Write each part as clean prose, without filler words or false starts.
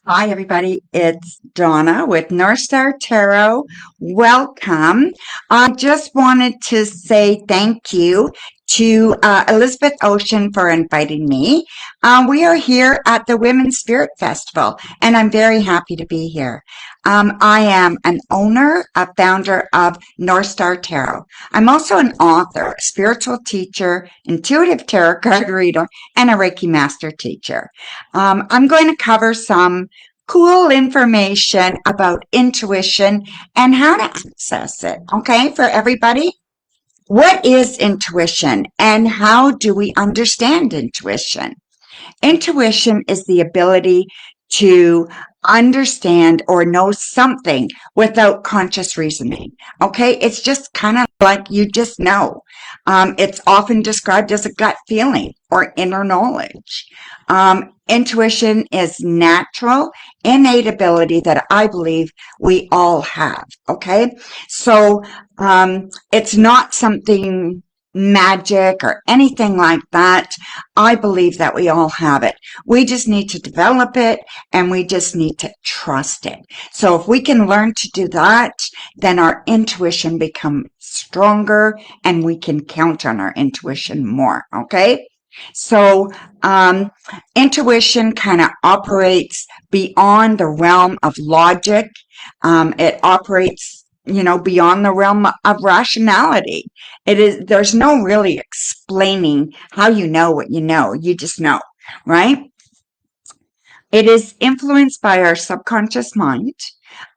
Hi, everybody. It's Donna with Northstar Tarot. Welcome. I just wanted to say thank you to Elizabeth Ocean for inviting me. We are here at the Women's Spirit Festival, and I'm very happy to be here. I am an owner, a founder of Northstar Tarot. I'm also an author, spiritual teacher, intuitive tarot card reader, and a Reiki master teacher. I'm going to cover some cool information about intuition and how to access it. Okay, for everybody. What is intuition and how do we understand intuition? Intuition is the ability to understand or know something without conscious reasoning. Okay, it's just kind of like you just know. It's often described as a gut feeling or inner knowledge. Intuition is natural, innate ability that I believe we all have. Okay, so it's not something magic or anything like that. I believe that we all have it. We just need to develop it and we just need to trust it. So if we can learn to do that, then our intuition becomes stronger and we can count on our intuition more. Okay. So, intuition kind of operates beyond the realm of logic. It operates, beyond the realm of rationality. There's no really explaining how you know what you know. You just know, right? It is influenced by our subconscious mind,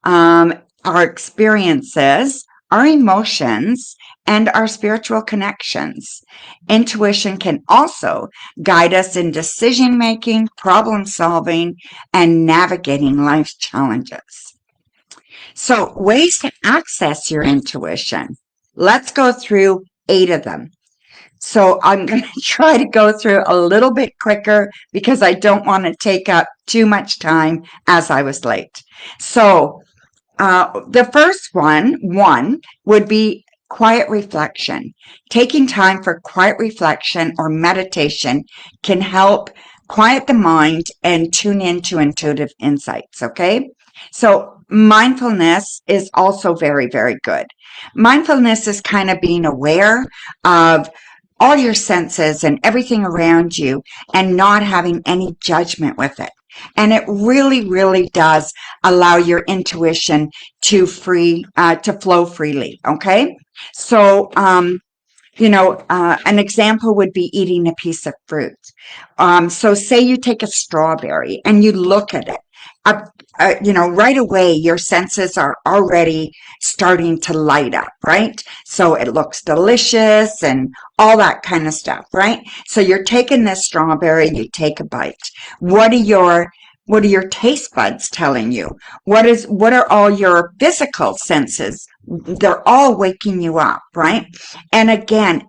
our experiences, our emotions, and our spiritual connections. Intuition can also guide us in decision making, problem solving, and navigating life's challenges. So, ways to access your intuition. Let's go through 8 of them. So I'm going to try to go through a little bit quicker because I don't want to take up too much time as I was late. So the first one would be quiet reflection. Taking time for quiet reflection or meditation can help quiet the mind and tune into intuitive insights. Okay. So mindfulness is also very, very good. Mindfulness is kind of being aware of all your senses and everything around you and not having any judgment with it. And it really, really does allow your intuition to flow freely. Okay. So, an example would be eating a piece of fruit. So say you take a strawberry and you look at it. Right away, your senses are already starting to light up, right? So it looks delicious and all that kind of stuff, right? So you're taking this strawberry, you take a bite. What are your taste buds telling you? What are all your physical senses? They're all waking you up, right? And again,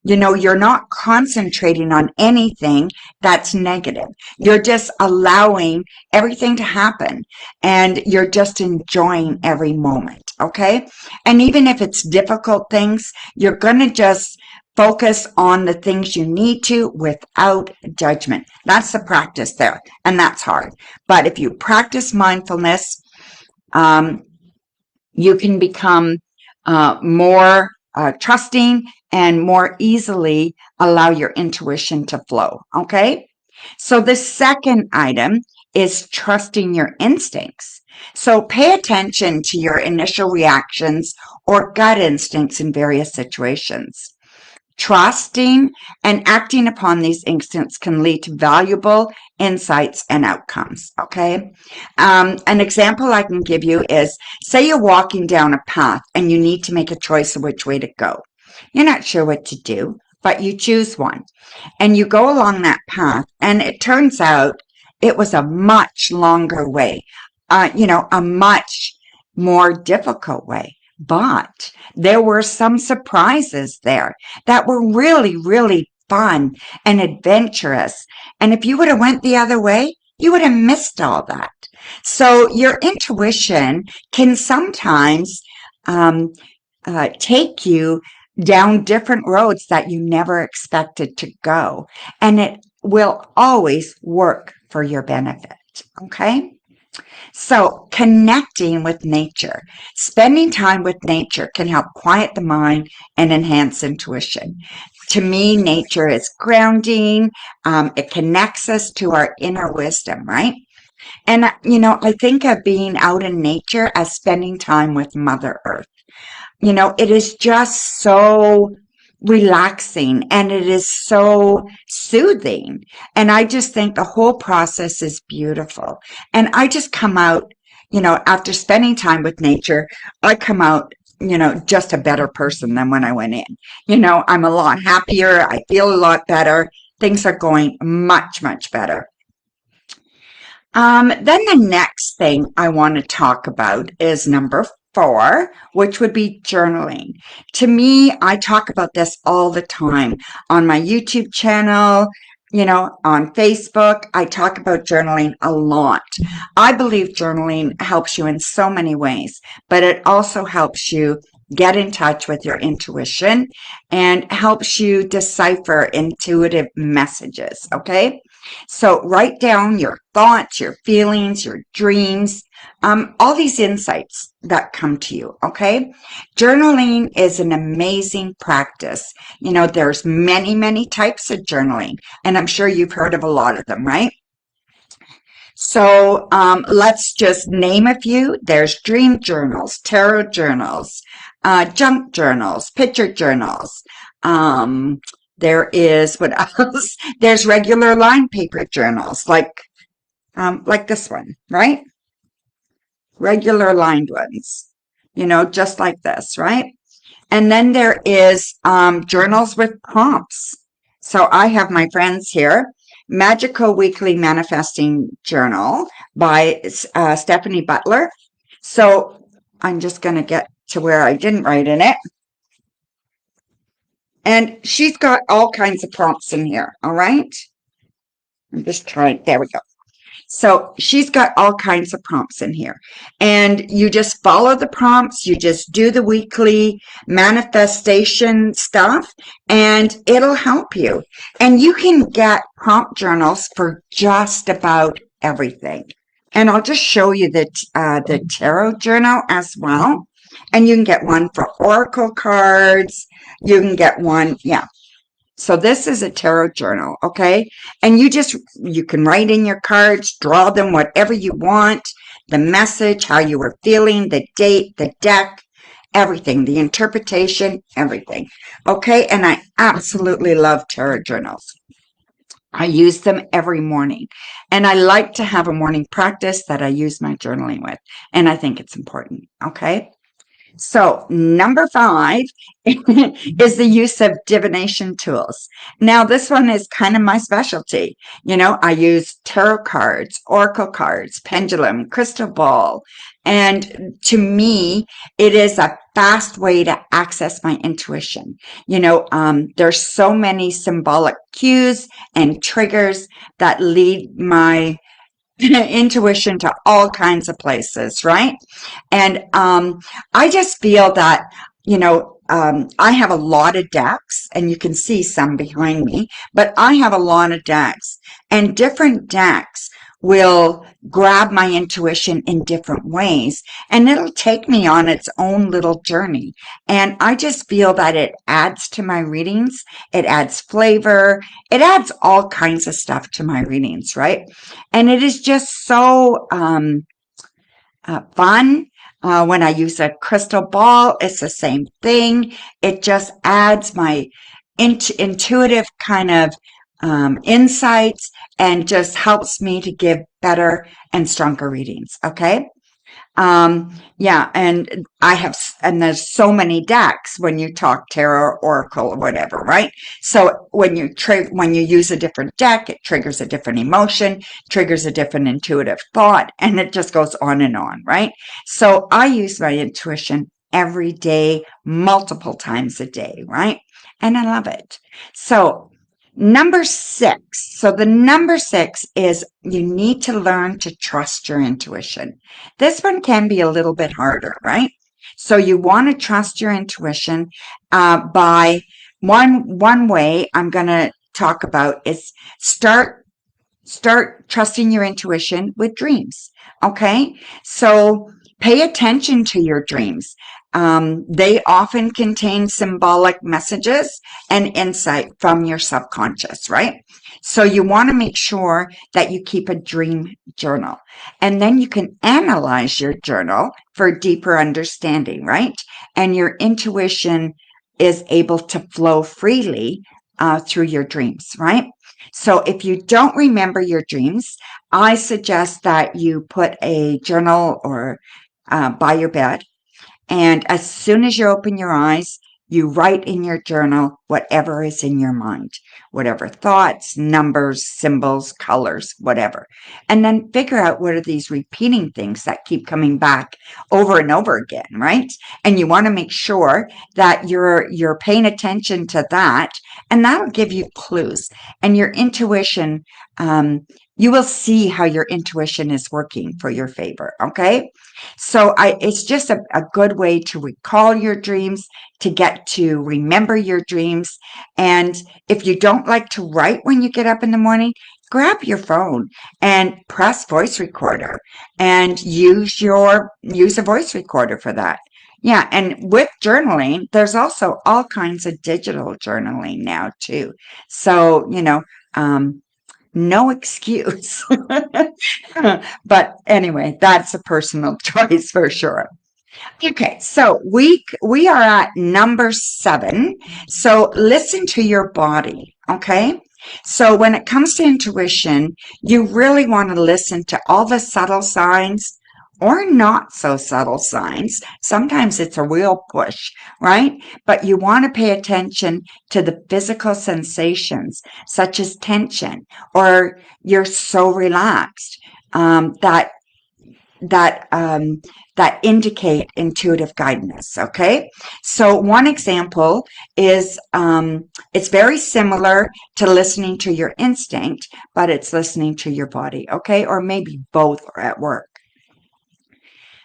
you're not concentrating on anything that's negative. You're just allowing everything to happen and you're just enjoying every moment. Okay. And even if it's difficult things, you're going to just focus on the things you need to without judgment. That's the practice there. And that's hard. But if you practice mindfulness, you can become more trusting and more easily allow your intuition to flow. Okay. So the second item is trusting your instincts. So pay attention to your initial reactions or gut instincts in various situations. Trusting and acting upon these instincts can lead to valuable insights and outcomes. Okay. An example I can give you is say you're walking down a path and you need to make a choice of which way to go. You're not sure what to do, but you choose one and you go along that path and it turns out it was a much longer way, a much more difficult way. But there were some surprises there that were really, really fun and adventurous. And if you would have went the other way, you would have missed all that. So your intuition can sometimes take you down different roads that you never expected to go. And it will always work for your benefit. Okay. So connecting with nature, spending time with nature can help quiet the mind and enhance intuition. To me, nature is grounding. It connects us to our inner wisdom, right? And, I think of being out in nature as spending time with Mother Earth. It is just so relaxing and it is so soothing. And I just think the whole process is beautiful. And I just come out, after spending time with nature, I come out, just a better person than when I went in. I'm a lot happier. I feel a lot better. Things are going much, much better. Then the next thing I want to talk about is number 4, which would be journaling. To me, I talk about this all the time on my YouTube channel, on Facebook. I talk about journaling a lot. I believe journaling helps you in so many ways, but it also helps you get in touch with your intuition and helps you decipher intuitive messages. Okay. So write down your thoughts, your feelings, your dreams, all these insights that come to you. Okay. Journaling is an amazing practice. There's many, many types of journaling, and I'm sure you've heard of a lot of them, right? So let's just name a few. There's dream journals, tarot journals, junk journals, picture journals. Um, there is what else? There's regular line paper journals, like this one, right? Regular lined ones, just like this, right? And then there is journals with prompts. So I have my friends here, Magical Weekly Manifesting Journal by Stephanie Butler. So I'm just going to get to where I didn't write in it. And she's got all kinds of prompts in here. All right. I'm just trying. There we go. So she's got all kinds of prompts in here. And you just follow the prompts, you just do the weekly manifestation stuff, and it'll help you. And you can get prompt journals for just about everything. And I'll just show you the tarot journal as well. And you can get one for oracle cards. You can get one, yeah. So this is a tarot journal, okay? And you can write in your cards, draw them whatever you want, the message, how you were feeling, the date, the deck, everything, the interpretation, everything. Okay? And I absolutely love tarot journals. I use them every morning. And I like to have a morning practice that I use my journaling with. And I think it's important, okay? So, number 5 is the use of divination tools. Now, this one is kind of my specialty. I use tarot cards, oracle cards, pendulum, crystal ball. And to me, it is a fast way to access my intuition. There's so many symbolic cues and triggers that lead my intuition to all kinds of places, right? And I just feel that, I have a lot of decks, and you can see some behind me, but I have a lot of decks, and different decks will grab my intuition in different ways, and it'll take me on its own little journey. And I just feel that it adds to my readings, it adds flavor, it adds all kinds of stuff to my readings, right? And it is just so fun. When I use a crystal ball, it's the same thing. It just adds my intuitive kind of insights and just helps me to give better and stronger readings. Okay. Yeah, and and there's so many decks when you talk tarot or oracle or whatever, right? So when you use a different deck, it triggers a different emotion, triggers a different intuitive thought, and it just goes on, right? So I use my intuition every day, multiple times a day, right? And I love it. So number 6. So the number 6 is you need to learn to trust your intuition. This one can be a little bit harder, right? So you want to trust your intuition by one way I'm going to talk about is start start trusting your intuition with dreams. Okay. So pay attention to your dreams. They often contain symbolic messages and insight from your subconscious, right? So you want to make sure that you keep a dream journal, and then you can analyze your journal for deeper understanding, right? And your intuition is able to flow freely through your dreams, right? So if you don't remember your dreams, I suggest that you put a journal or by your bed, and as soon as you open your eyes, you write in your journal whatever is in your mind, whatever thoughts, numbers, symbols, colors, whatever. And then figure out what are these repeating things that keep coming back over and over again, right? And you want to make sure that you're paying attention to that, and that'll give you clues. And your intuition, you will see how your intuition is working for your favor, okay? So it's just a good way to recall your dreams, to get to remember your dreams. And if you don't like to write when you get up in the morning, grab your phone and press voice recorder and use a voice recorder for that. Yeah, and with journaling, there's also all kinds of digital journaling now too. So, no excuse. But anyway, that's a personal choice for sure. Okay, so we are at number 7. So listen to your body, okay? So when it comes to intuition, you really want to listen to all the subtle signs or not so subtle signs. Sometimes it's a real push, right? But you want to pay attention to the physical sensations, such as tension, or you're so relaxed that that indicate intuitive guidance. Okay, so one example is it's very similar to listening to your instinct, but it's listening to your body. Okay, or maybe both are at work.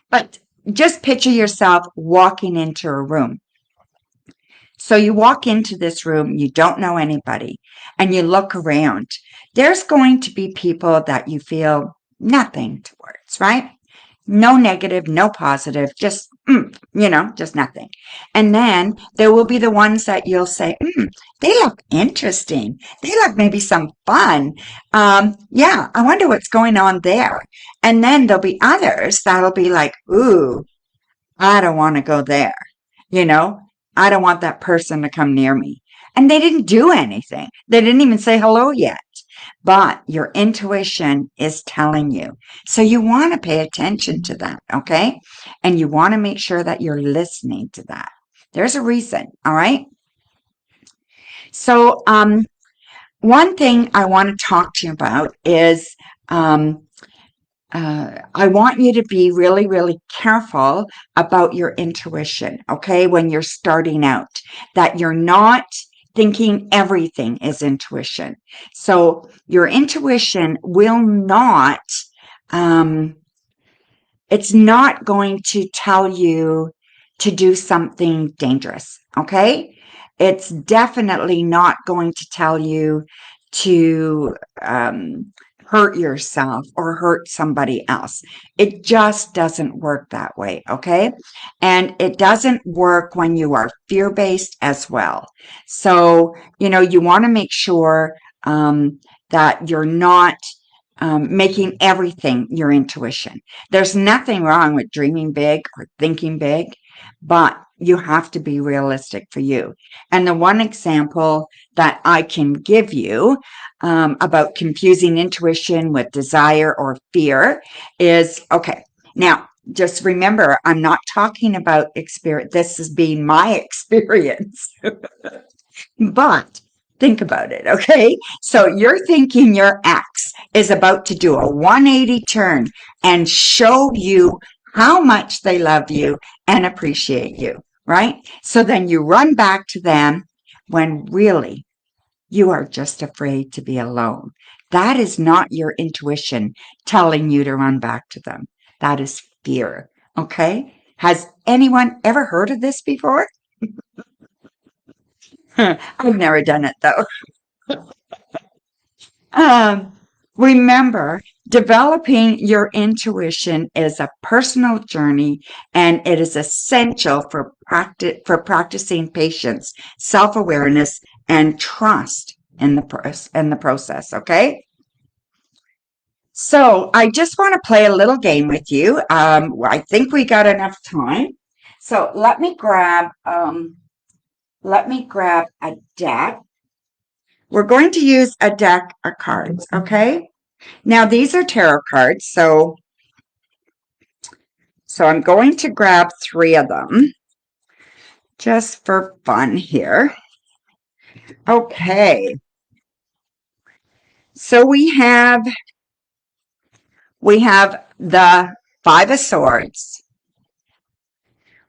But just picture yourself walking into a room. So you walk into this room, you don't know anybody, and you look around. There's going to be people that you feel nothing towards, right? No negative, no positive, just, just nothing. And then there will be the ones that you'll say, they look interesting. They look maybe some fun. Yeah, I wonder what's going on there. And then there'll be others that'll be like, ooh, I don't want to go there. You know, I don't want that person to come near me. And they didn't do anything. They didn't even say hello yet. But your intuition is telling you. So you want to pay attention to that, okay? And you want to make sure that you're listening to that. There's a reason, all right? So one thing I want to talk to you about is um, I want you to be really, really careful about your intuition, okay, when you're starting out, that you're not thinking everything is intuition. So your intuition will not, um, it's not going to tell you to do something dangerous, okay? It's definitely not going to tell you to hurt yourself or hurt somebody else. It just doesn't work that way, okay? And it doesn't work when you are fear-based as well. So, you want to make sure that you're not making everything your intuition. There's nothing wrong with dreaming big or thinking big, but you have to be realistic for you. And the one example that I can give you about confusing intuition with desire or fear is, okay, now just remember, I'm not talking about experience. This is being my experience. But think about it, okay? So you're thinking your ex is about to do a 180 turn and show you how much they love you and appreciate you, right? So then you run back to them when really you are just afraid to be alone. That is not your intuition telling you to run back to them. That is fear, okay? Has anyone ever heard of this before? I've never done it though. Um, Remember, developing your intuition is a personal journey, and it is essential for practicing patience, self-awareness, and trust in the process. Okay. So I just want to play a little game with you. I think we got enough time. So let me grab a deck. We're going to use a deck of cards, okay? Now these are tarot cards, so I'm going to grab 3 of them just for fun here. Okay. So we have the 5 of Swords.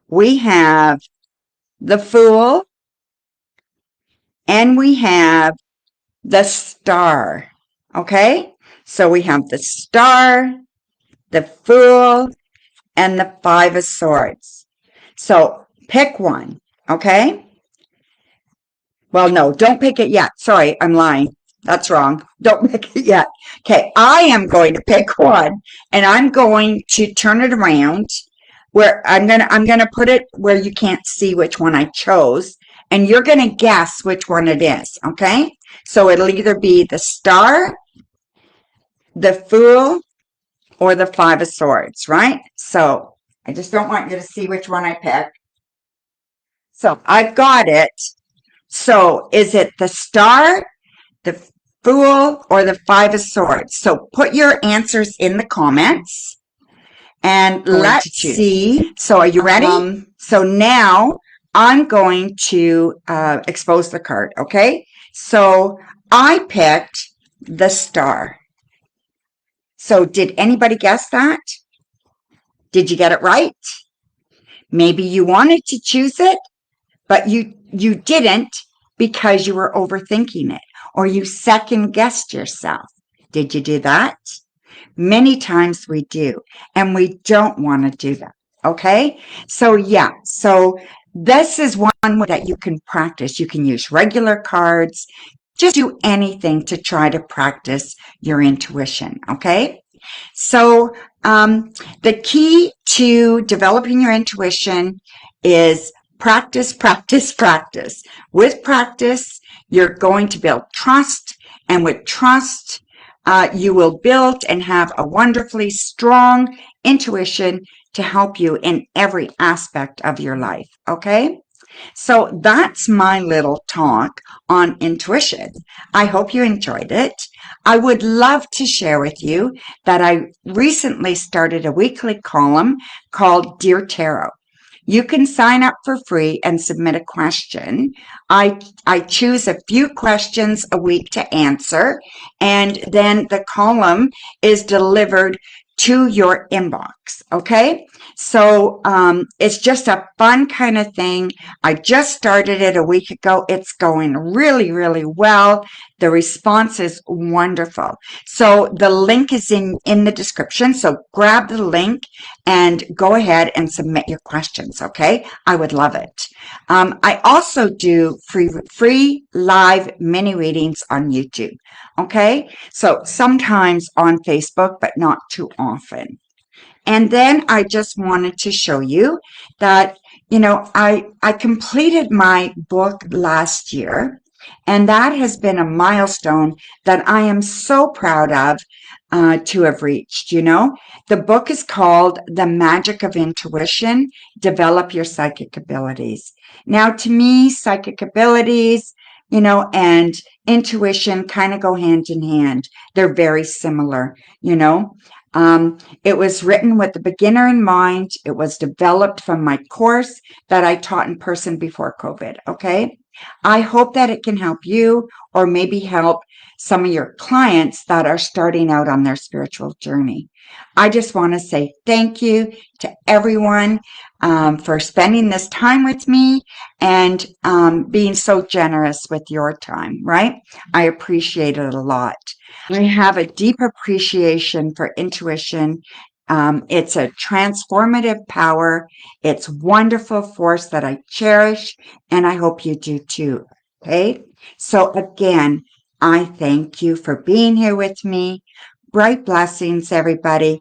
We have the Fool, and we have the Star. Okay? So we have the Star, the Fool, and the 5 of Swords. So pick one, okay? Well, no, don't pick it yet. Sorry, I'm lying. That's wrong. Don't pick it yet. Okay, I am going to pick one, and I'm going to turn it around where I'm gonna put it where you can't see which one I chose, and you're gonna guess which one it is, okay? So it'll either be the Star, the Fool, or the 5 of Swords, right? So I just don't want you to see which one I picked. So I've got it. So is it the Star, the Fool, or the 5 of Swords? So put your answers in the comments and let's see. So are you ready? So now I'm going to expose the card, okay? So I picked the Star. So did anybody guess that? Did you get it right? Maybe you wanted to choose it, but you didn't because you were overthinking it, or you second guessed yourself. Did you do that? Many times we do, and we don't want to do that. Okay? So yeah, so this is one way that you can practice. You can use regular cards. Just do anything to try to practice your intuition. Okay? So the key to developing your intuition is practice, practice, practice. With practice, you're going to build trust, and with trust, you will build and have a wonderfully strong intuition to help you in every aspect of your life. Okay? So that's my little talk on intuition. I hope you enjoyed it. I would love to share with you that I recently started a weekly column called Dear Tarot. You can sign up for free and submit a question. I choose a few questions a week to answer, and then the column is delivered to your inbox. Okay? So it's just a fun kind of thing. I just started it a week ago. It's going really, really well. The response is wonderful. So the link is in the description. So grab the link and go ahead and submit your questions. Okay. I would love it. I also do free live mini readings on YouTube. Okay. So sometimes on Facebook, but not too often. And then I just wanted to show you that, I completed my book last year, and that has been a milestone that I am so proud of to have reached. The book is called The Magick of Intuition, Develop Your Psychic Abilities. Now, to me, psychic abilities, and intuition kind of go hand in hand. They're very similar, It was written with the beginner in mind. It was developed from my course that I taught in person before COVID, okay? I hope that it can help you, or maybe help some of your clients that are starting out on their spiritual journey. I just want to say thank you to everyone for spending this time with me and being so generous with your time, right? I appreciate it a lot. I have a deep appreciation for intuition. It's a transformative power. It's wonderful force that I cherish, and I hope you do too. Okay. So again, I thank you for being here with me. Bright blessings, everybody.